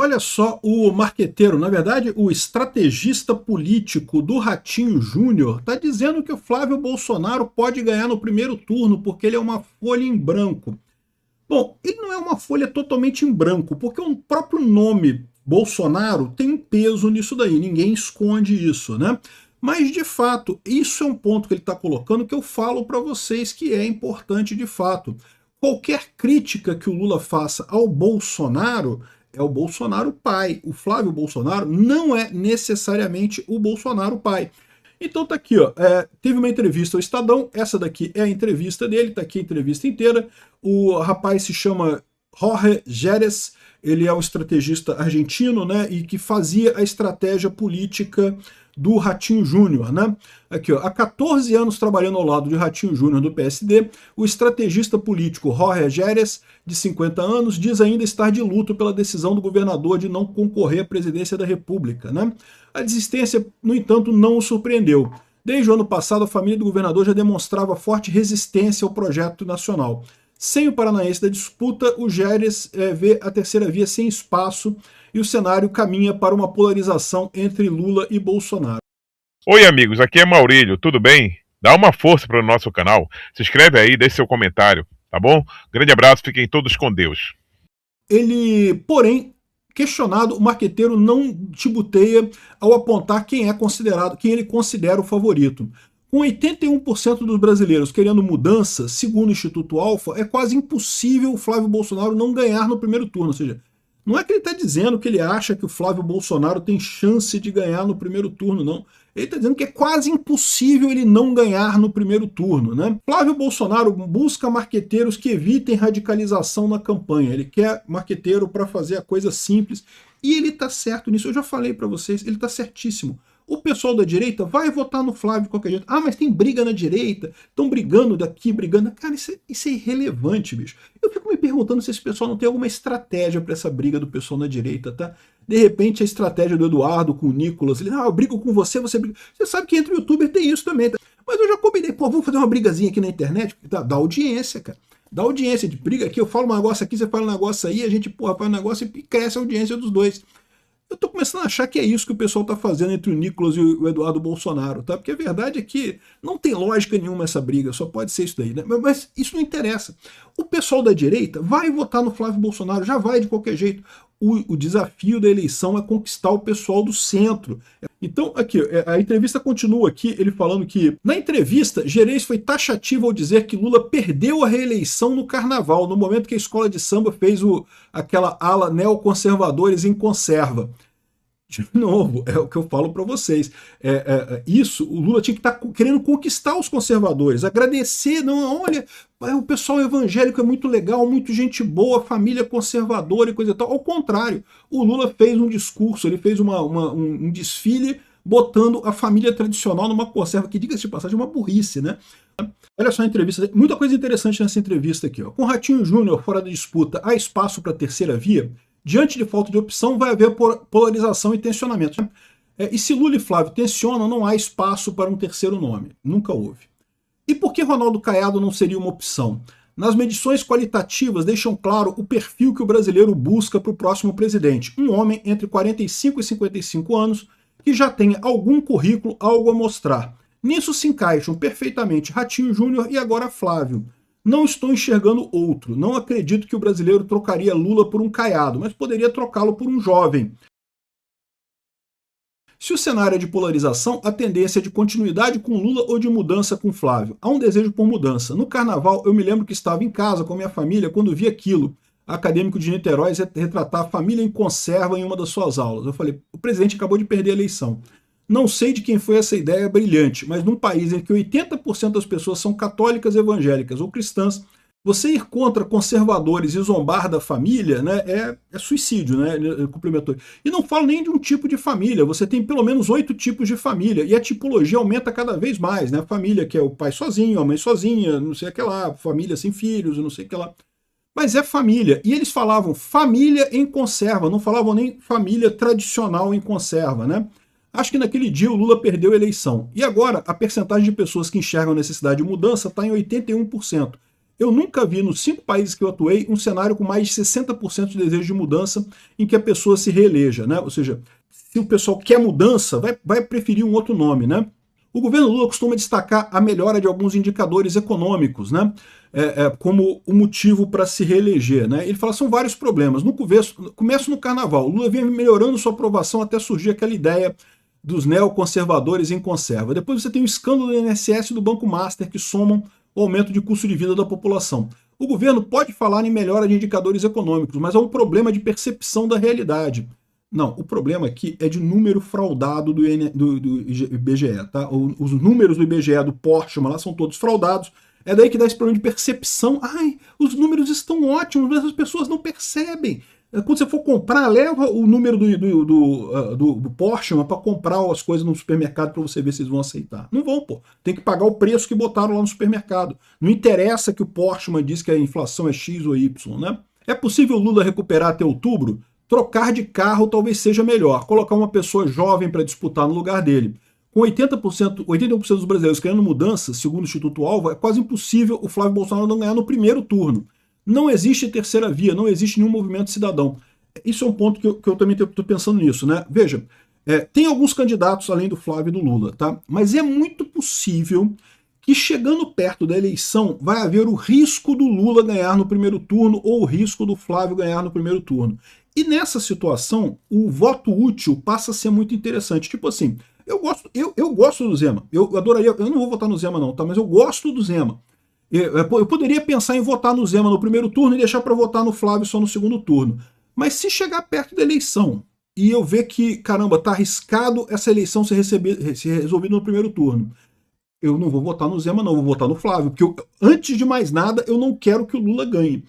Olha só, o marqueteiro, na verdade, o estrategista político do Ratinho Júnior está dizendo que o Flávio Bolsonaro pode ganhar no primeiro turno porque ele é uma folha em branco. Bom, ele não é uma folha totalmente em branco, porque o próprio nome Bolsonaro tem um peso nisso daí, ninguém esconde isso, né? Mas, de fato, isso é um ponto que ele está colocando que eu falo para vocês que é importante de fato. Qualquer crítica que o Lula faça ao Bolsonaro é o Bolsonaro pai. O Flávio Bolsonaro não é necessariamente o Bolsonaro pai. Então tá aqui, ó, teve uma entrevista ao Estadão, essa daqui é a entrevista dele, tá aqui a entrevista inteira. O rapaz se chama Jorge Gérez, ele é um estrategista argentino, né, e que fazia a estratégia política do Ratinho Júnior, né? Aqui, ó, há 14 anos trabalhando ao lado de Ratinho Júnior do PSD, o estrategista político Jorge Gérez, de 50 anos, diz ainda estar de luto pela decisão do governador de não concorrer à presidência da República, né? A desistência, no entanto, não o surpreendeu. Desde o ano passado, a família do governador já demonstrava forte resistência ao projeto nacional. Sem o paranaense da disputa, o Gérez vê a terceira via sem espaço e o cenário caminha para uma polarização entre Lula e Bolsonaro. Oi amigos, aqui é Maurílio, tudo bem? Dá uma força para o nosso canal, se inscreve aí, deixe seu comentário, tá bom? Grande abraço, fiquem todos com Deus. Ele, porém, questionado, o marqueteiro não tibuteia ao apontar quem é considerado, quem ele considera o favorito. Com 81% dos brasileiros querendo mudança, segundo o Instituto Alfa, é quase impossível o Flávio Bolsonaro não ganhar no primeiro turno. Ou seja, não é que ele está dizendo que ele acha que o Flávio Bolsonaro tem chance de ganhar no primeiro turno, não. Ele está dizendo que é quase impossível ele não ganhar no primeiro turno, né? Flávio Bolsonaro busca marqueteiros que evitem radicalização na campanha. Ele quer marqueteiro para fazer a coisa simples. E ele está certo nisso. Eu já falei para vocês, ele está certíssimo. O pessoal da direita vai votar no Flávio de qualquer jeito. Ah, mas tem briga na direita, estão brigando daqui, brigando. Cara, isso é irrelevante, bicho. Eu fico me perguntando se esse pessoal não tem alguma estratégia para essa briga do pessoal na direita, tá? De repente a estratégia do Eduardo com o Nicolas, ele, eu brigo com você, você briga. Você sabe que entre o youtuber tem isso também, tá? Mas eu já combinei, pô, vamos fazer uma brigazinha aqui na internet, dá audiência, cara. Dá audiência, de briga aqui, eu falo um negócio aqui, você fala um negócio aí, a gente, porra, faz um negócio e cresce a audiência dos dois. Eu tô começando a achar que é isso que o pessoal tá fazendo entre o Nicolas e o Eduardo Bolsonaro, tá? Porque a verdade é que não tem lógica nenhuma essa briga, só pode ser isso daí, né? Mas isso não interessa. O pessoal da direita vai votar no Flávio Bolsonaro, já vai de qualquer jeito. O desafio da eleição é conquistar o pessoal do centro. Então, aqui, a entrevista continua aqui, ele falando que, na entrevista, Gerês foi taxativo ao dizer que Lula perdeu a reeleição no carnaval, no momento que a escola de samba fez aquela ala neoconservadores em conserva. De novo, é o que eu falo para vocês. Isso, o Lula tinha que estar querendo conquistar os conservadores, agradecer, não, olha, o pessoal evangélico é muito legal, muito gente boa, família conservadora e coisa e tal. Ao contrário, o Lula fez um discurso, ele fez um desfile botando a família tradicional numa conserva, que, diga-se de passagem, é uma burrice, né? Olha só a entrevista, muita coisa interessante nessa entrevista aqui. Ó. Com Ratinho Júnior fora da disputa, há espaço para a terceira via? Diante de falta de opção, vai haver polarização e tensionamento. E se Lula e Flávio tensionam, não há espaço para um terceiro nome. Nunca houve. E por que Ronaldo Caiado não seria uma opção? Nas medições qualitativas deixam claro o perfil que o brasileiro busca para o próximo presidente. Um homem entre 45 e 55 anos que já tenha algum currículo, algo a mostrar. Nisso se encaixam perfeitamente Ratinho Júnior e agora Flávio. Não estou enxergando outro. Não acredito que o brasileiro trocaria Lula por um Caiado, mas poderia trocá-lo por um jovem. Se o cenário é de polarização, a tendência é de continuidade com Lula ou de mudança com Flávio. Há um desejo por mudança. No carnaval, eu me lembro que estava em casa com a minha família quando vi aquilo. Acadêmico de Niterói retratar a família em conserva em uma das suas aulas. Eu falei, o presidente acabou de perder a eleição. Não sei de quem foi essa ideia brilhante, mas num país em que 80% das pessoas são católicas, evangélicas ou cristãs, você ir contra conservadores e zombar da família, né, é suicídio, né? Ele complementou. E não falo nem de um tipo de família, você tem pelo menos 8 tipos de família, e a tipologia aumenta cada vez mais, né? A família que é o pai sozinho, a mãe sozinha, não sei o que lá, família sem filhos, não sei o que lá. Mas é família. E eles falavam família em conserva, não falavam nem família tradicional em conserva, né? Acho que naquele dia o Lula perdeu a eleição. E agora a percentagem de pessoas que enxergam a necessidade de mudança está em 81%. Eu nunca vi, nos 5 países que eu atuei, um cenário com mais de 60% de desejo de mudança em que a pessoa se reeleja, né? Ou seja, se o pessoal quer mudança, vai preferir um outro nome, né? O governo Lula costuma destacar a melhora de alguns indicadores econômicos, né? Como o motivo para se reeleger, né? Ele fala que são vários problemas. No começo no carnaval, o Lula vinha melhorando sua aprovação até surgir aquela ideia dos neoconservadores em conserva. Depois você tem o escândalo do INSS e do Banco Master, que somam o aumento de custo de vida da população. O governo pode falar em melhora de indicadores econômicos, mas há um problema de percepção da realidade. Não, o problema aqui é de número fraudado do IBGE. Tá? Os números do IBGE, do Portman, lá são todos fraudados. É daí que dá esse problema de percepção. Ai, os números estão ótimos, mas as pessoas não percebem. Quando você for comprar, leva o número do Portman para comprar as coisas no supermercado para você ver se eles vão aceitar. Não vão, pô. Tem que pagar o preço que botaram lá no supermercado. Não interessa que o Portman diz que a inflação é X ou Y, né? É possível o Lula recuperar até outubro? Trocar de carro talvez seja melhor. Colocar uma pessoa jovem para disputar no lugar dele. Com 81% dos brasileiros querendo mudança, segundo o Instituto Alva, é quase impossível o Flávio Bolsonaro não ganhar no primeiro turno. Não existe terceira via, não existe nenhum movimento cidadão. Isso é um ponto que eu também estou pensando nisso, né? Veja, tem alguns candidatos além do Flávio e do Lula, tá? Mas é muito possível que chegando perto da eleição vai haver o risco do Lula ganhar no primeiro turno ou o risco do Flávio ganhar no primeiro turno. E nessa situação, o voto útil passa a ser muito interessante. Tipo assim, eu gosto do Zema. Eu adoraria, eu não vou votar no Zema não, tá? Mas eu gosto do Zema. Eu poderia pensar em votar no Zema no primeiro turno e deixar para votar no Flávio só no segundo turno. Mas se chegar perto da eleição e eu ver que, caramba, tá arriscado essa eleição ser resolvida no primeiro turno, eu não vou votar no Zema não, vou votar no Flávio. Porque antes de mais nada, eu não quero que o Lula ganhe.